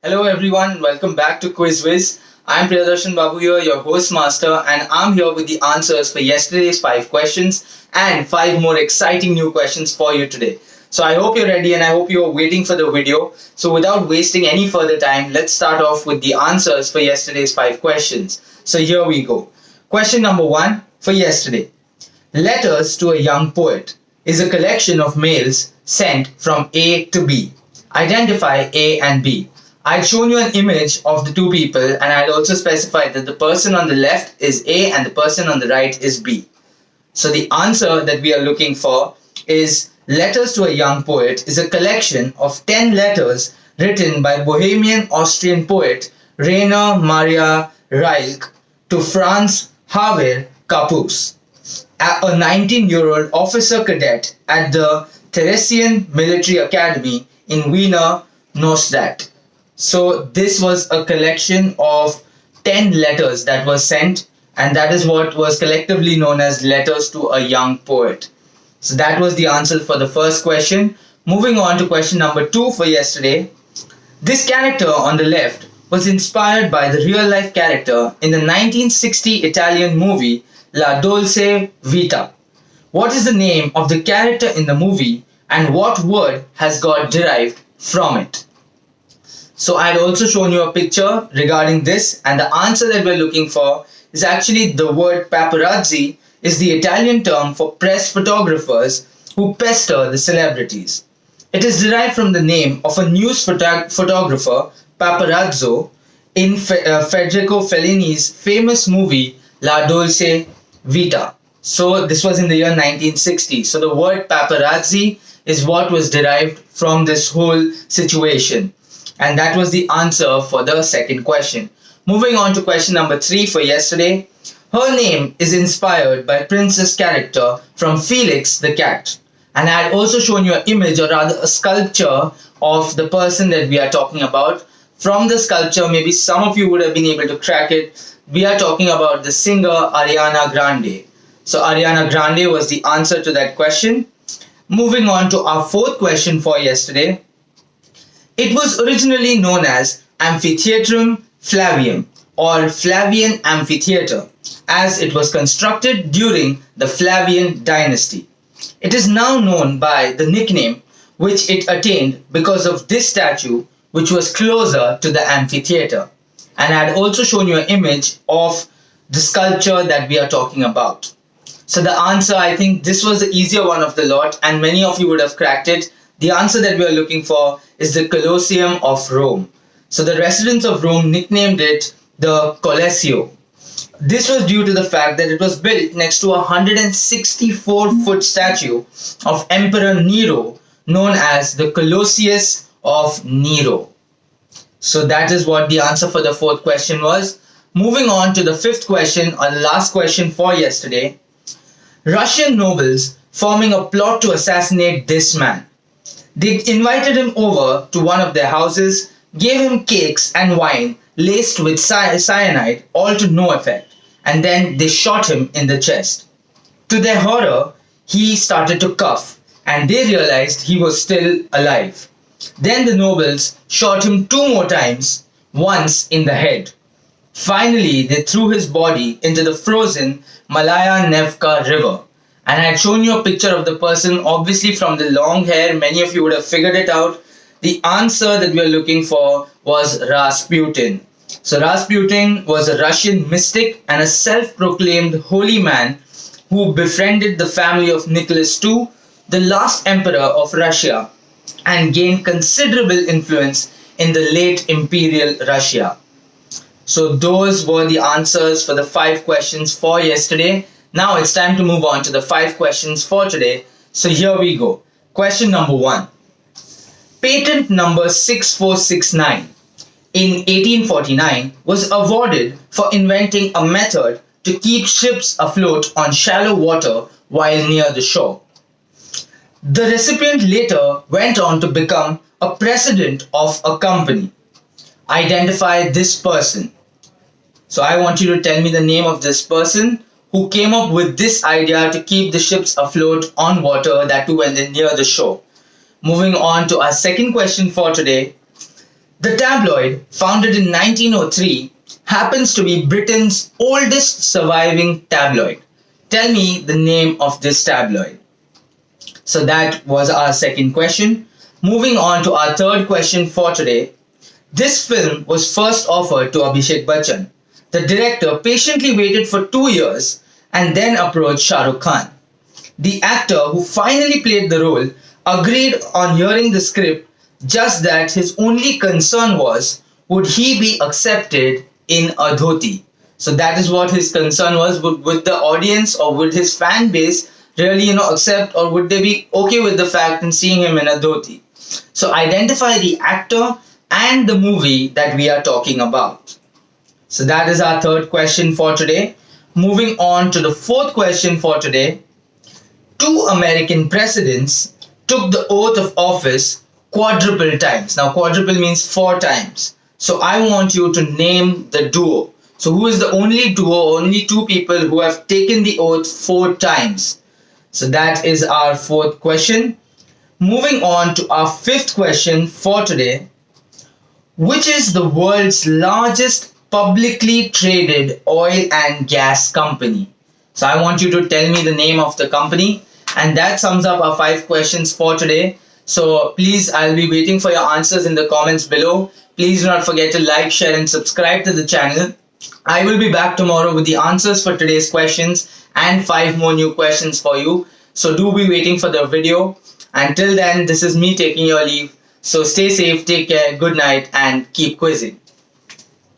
Hello everyone, welcome back to Whiz. I'm Priyadarshan Babu here, your host master, and I'm here with the answers for yesterday's 5 questions and 5 more exciting new questions for you today. So I hope you're ready and I hope you're waiting for the video. So without wasting any further time, let's start off with the answers for yesterday's 5 questions. So here we go. Question number 1 for yesterday. Letters to a Young Poet is a collection of mails sent from A to B. Identify A and B. I'd shown you an image of the two people and I'd also specified that the person on the left is A and the person on the right is B. So the answer that we are looking for is Letters to a Young Poet is a collection of 10 letters written by Bohemian Austrian poet Rainer Maria Rilke to Franz Xaver Capus, a 19-year-old officer cadet at the Theresian Military Academy in Wiener Neustadt. So this was a collection of 10 letters that were sent, and that is what was collectively known as Letters to a Young Poet. So that was the answer for the first question. Moving on to question number 2 for yesterday. This character on the left was inspired by the real life character in the 1960 Italian movie La Dolce Vita. What is the name of the character in the movie and what word has got derived from it? So I had also shown you a picture regarding this, and the answer that we're looking for is actually the word paparazzi is the Italian term for press photographers who pester the celebrities. It is derived from the name of a news photographer, Paparazzo, in Federico Fellini's famous movie La Dolce Vita. So this was in the year 1960. So the word paparazzi is what was derived from this whole situation. And that was the answer for the second question. Moving on to question number 3 for yesterday. Her name is inspired by Princess character from Felix the Cat. And I had also shown you an image, or rather a sculpture, of the person that we are talking about. From the sculpture, maybe some of you would have been able to crack it. We are talking about the singer Ariana Grande. So Ariana Grande was the answer to that question. Moving on to our fourth question for yesterday. It was originally known as Amphitheatrum Flavium or Flavian Amphitheater, as it was constructed during the Flavian dynasty. It is now known by the nickname which it attained because of this statue, which was closer to the amphitheater. And I had also shown you an image of the sculpture that we are talking about. So the answer, I think this was the easier one of the lot, and many of you would have cracked it. The answer that we are looking for is the Colosseum of Rome. So the residents of Rome nicknamed it the Colosseo. This was due to the fact that it was built next to a 164-foot statue of Emperor Nero, known as the Colosseus of Nero. So that is what the answer for the fourth question was. Moving on to the fifth question, or the last question for yesterday. Russian nobles forming a plot to assassinate this man. They invited him over to one of their houses, gave him cakes and wine laced with cyanide, all to no effect, and then they shot him in the chest. To their horror, he started to cough, and they realized he was still alive. Then the nobles shot him 2 more times, once in the head. Finally, they threw his body into the frozen Malaya Nevka river. And I had shown you a picture of the person, obviously from the long hair, many of you would have figured it out. The answer that we are looking for was Rasputin. So Rasputin was a Russian mystic and a self-proclaimed holy man who befriended the family of Nicholas II, the last emperor of Russia, and gained considerable influence in the late imperial Russia. So those were the answers for the 5 questions for yesterday. Now it's time to move on to the 5 questions for today. So here we go. Question number 1. Patent number 6469 in 1849 was awarded for inventing a method to keep ships afloat on shallow water while near the shore. The recipient later went on to become a president of a company. Identify this person. So I want you to tell me the name of this person who came up with this idea to keep the ships afloat on water, that too when they're near the shore. Moving on to our second question for today. The tabloid, founded in 1903, happens to be Britain's oldest surviving tabloid. Tell me the name of this tabloid. So that was our second question. Moving on to our third question for today. This film was first offered to Abhishek Bachchan. The director patiently waited for 2 years and then approached Shah Rukh Khan. The actor who finally played the role agreed on hearing the script, just that his only concern was, would he be accepted in a dhoti? So that is what his concern was. Would the audience or would his fan base really accept, or would they be okay with the fact in seeing him in a dhoti? So identify the actor and the movie that we are talking about. So that is our third question for today. Moving on to the fourth question for today. 2 American presidents took the oath of office quadruple times. Now quadruple means 4 times. So I want you to name the duo. So who is the only duo, only 2 people who have taken the oath 4 times? So that is our fourth question. Moving on to our fifth question for today. Which is the world's largest publicly traded oil and gas company? So I want you to tell me the name of the company, and that sums up our 5 questions for today. So please, I'll be waiting for your answers in the comments below. Please do not forget to like, share and subscribe to the channel. I will be back tomorrow with the answers for today's questions and 5 more new questions for you. So do be waiting for the video. Until then, this is me taking your leave. So stay safe, take care, good night and keep quizzing.